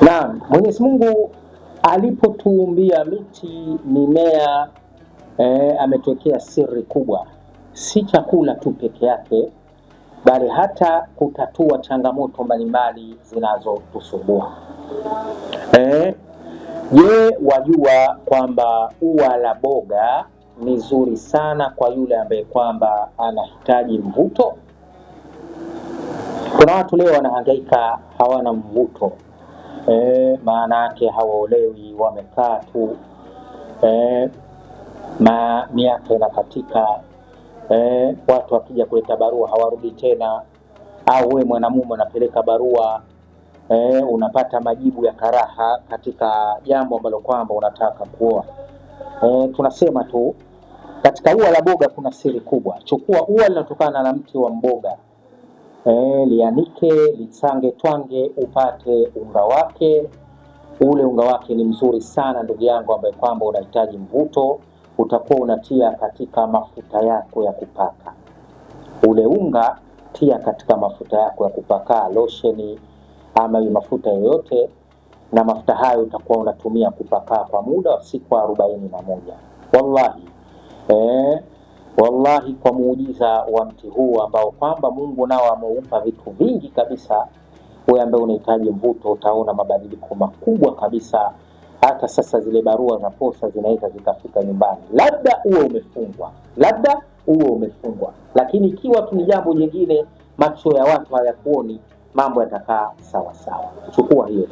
Naam, Mwenyezi Mungu alipotuumbia miti, mimea, ametuwekea siri kubwa, si chakula tu peke yake, bali hata kutatua changamoto mbalimbali zinazotusumbua. Je, wajua kwamba ua la boga ni zuri sana kwa yule ambaye kwamba anahitaji mvuto? Kuna watu leo wanahangaika, hawana mvuto. Maana yake hawaolewi, wamekaa tu, miaka inakatika, watu wakija kuleta barua hawarudi tena, au wewe mwanamume unapeleka barua, unapata majibu ya karaha katika jambo ambalo kwamba unataka kuoa. Tunasema tu katika ua la boga kuna siri kubwa. Chukua ua linatokana na mti wa mboga, lianike, lisange, twange, upate unga wake. Ule unga wake ni mzuri sana ndugu yangu, ambaye kwamba unahitaji mvuto. Utakuwa unatia katika mafuta yako ya kupaka. Ule unga tia katika mafuta yako ya kupaka, losheni ama mafuta yoyote, na mafuta hayo utakuwa unatumia kupaka kwa muda wa siku 41. Wallahi kwa muujiza wa mti huu ambao kwamba Mungu nao ameupa vitu vingi kabisa, wewe ambaye unahitaji mvuto utaona mabadiliko makubwa kabisa. Hata sasa zile barua za posta zinaweza zikafika nyumbani, labda uwe umefungwa, lakini ikiwa tu ni jambo jingine, macho ya watu hayakuoni, mambo yatakaa sawa sawa. Chukua hiyo.